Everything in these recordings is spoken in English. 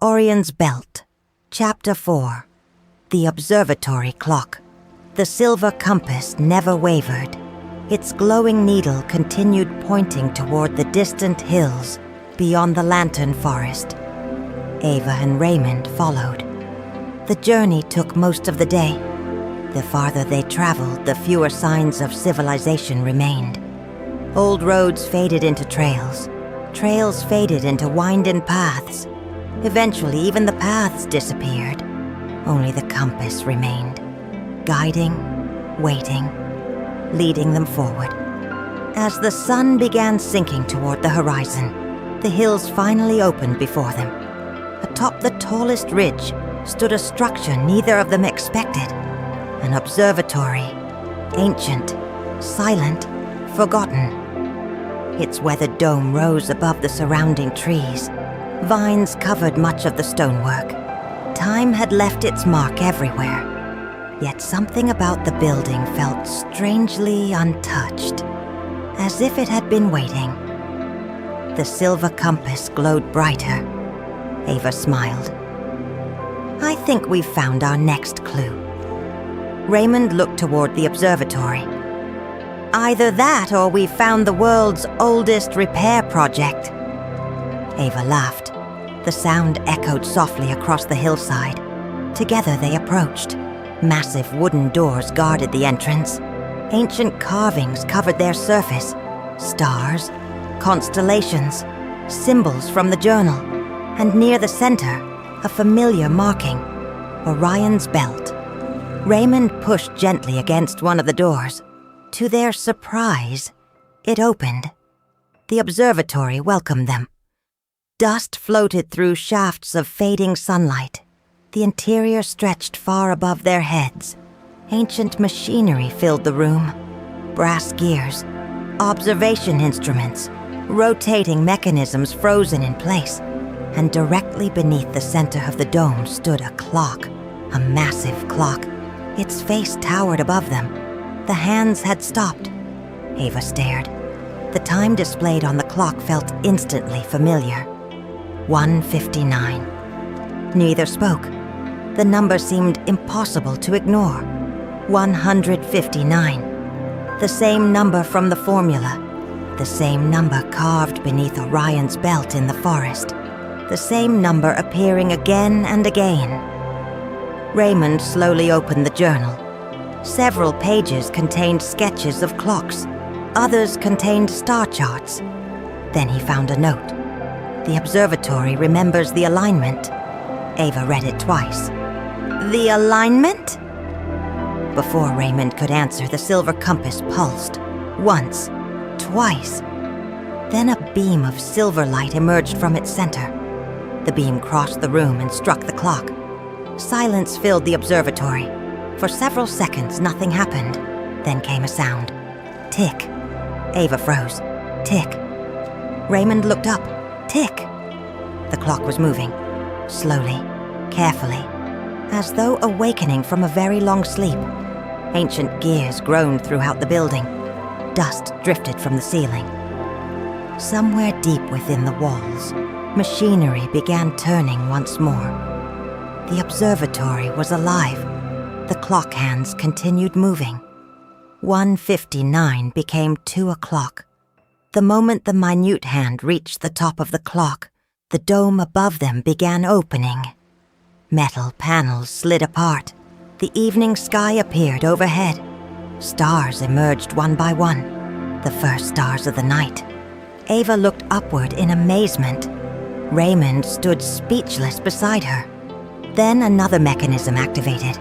Orion's Belt, Chapter 4. The Observatory Clock. The silver compass never wavered. Its glowing needle continued pointing toward the distant hills beyond the lantern forest. Ava and Raymond followed. The journey took most of the day. The farther they traveled, the fewer signs of civilization remained. Old roads faded into trails. Trails faded into winding paths. Eventually, even the paths disappeared. Only the compass remained, guiding, waiting, leading them forward. As the sun began sinking toward the horizon, the hills finally opened before them. Atop the tallest ridge stood a structure neither of them expected. An observatory, ancient, silent, forgotten. Its weathered dome rose above the surrounding trees. Vines covered much of the stonework. Time had left its mark everywhere. Yet something about the building felt strangely untouched, as if it had been waiting. The silver compass glowed brighter. Ava smiled. "I think we've found our next clue." Raymond looked toward the observatory. "Either that or we've found the world's oldest repair project." Ava laughed. The sound echoed softly across the hillside. Together they approached. Massive wooden doors guarded the entrance. Ancient carvings covered their surface. Stars, constellations, symbols from the journal. And near the center, a familiar marking, Orion's Belt. Raymond pushed gently against one of the doors. To their surprise, it opened. The observatory welcomed them. Dust floated through shafts of fading sunlight. The interior stretched far above their heads. Ancient machinery filled the room. Brass gears, observation instruments, rotating mechanisms frozen in place. And directly beneath the center of the dome stood a clock, a massive clock. Its face towered above them. The hands had stopped. Ava stared. The time displayed on the clock felt instantly familiar. 1:59. Neither spoke. The number seemed impossible to ignore. 159. The same number from the formula. The same number carved beneath Orion's belt in the forest. The same number appearing again and again. Raymond slowly opened the journal. Several pages contained sketches of clocks. Others contained star charts. Then he found a note. "The observatory remembers the alignment." Ava read it twice. "The alignment?" Before Raymond could answer, the silver compass pulsed. Once, twice. Then a beam of silver light emerged from its center. The beam crossed the room and struck the clock. Silence filled the observatory. For several seconds, nothing happened. Then came a sound. Tick. Ava froze. Tick. Raymond looked up. Tick. The clock was moving. Slowly, carefully, as though awakening from a very long sleep. Ancient gears groaned throughout the building. Dust drifted from the ceiling. Somewhere deep within the walls, machinery began turning once more. The observatory was alive. The clock hands continued moving. 1:59 became 2 o'clock. The moment the minute hand reached the top of the clock, the dome above them began opening. Metal panels slid apart. The evening sky appeared overhead. Stars emerged one by one, the first stars of the night. Ava looked upward in amazement. Raymond stood speechless beside her. Then another mechanism activated.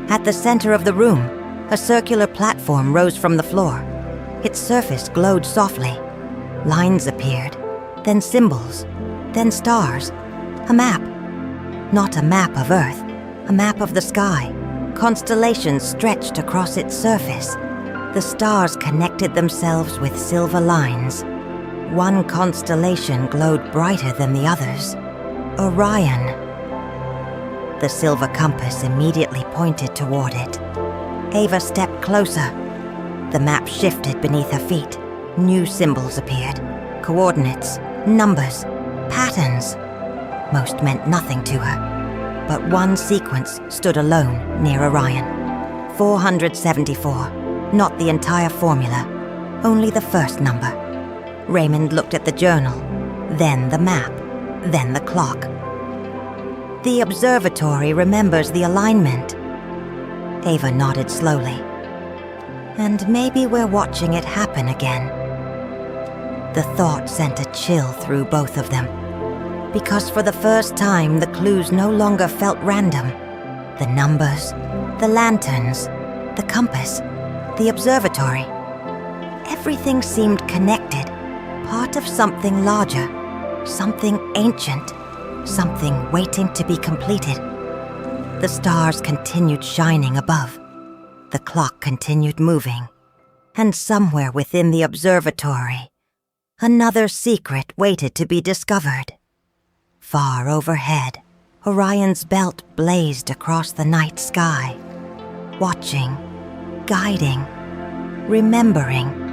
At the center of the room, a circular platform rose from the floor. Its surface glowed softly. Lines appeared, then symbols, then stars. A map. Not a map of Earth, a map of the sky. Constellations stretched across its surface. The stars connected themselves with silver lines. One constellation glowed brighter than the others. Orion. The silver compass immediately pointed toward it. Ava stepped closer. The map shifted beneath her feet. New symbols appeared. Coordinates, numbers, patterns. Most meant nothing to her, but one sequence stood alone near Orion. 474, not the entire formula, only the first number. Raymond looked at the journal, then the map, then the clock. The observatory remembers the alignment. Ava nodded slowly. And maybe we're watching it happen again. The thought sent a chill through both of them, because for the first time the clues no longer felt random. The numbers, the lanterns, the compass, the observatory. Everything seemed connected, part of something larger, something ancient, something waiting to be completed. The stars continued shining above. The clock continued moving. And somewhere within the observatory, another secret waited to be discovered. Far overhead, Orion's belt blazed across the night sky, watching, guiding, remembering,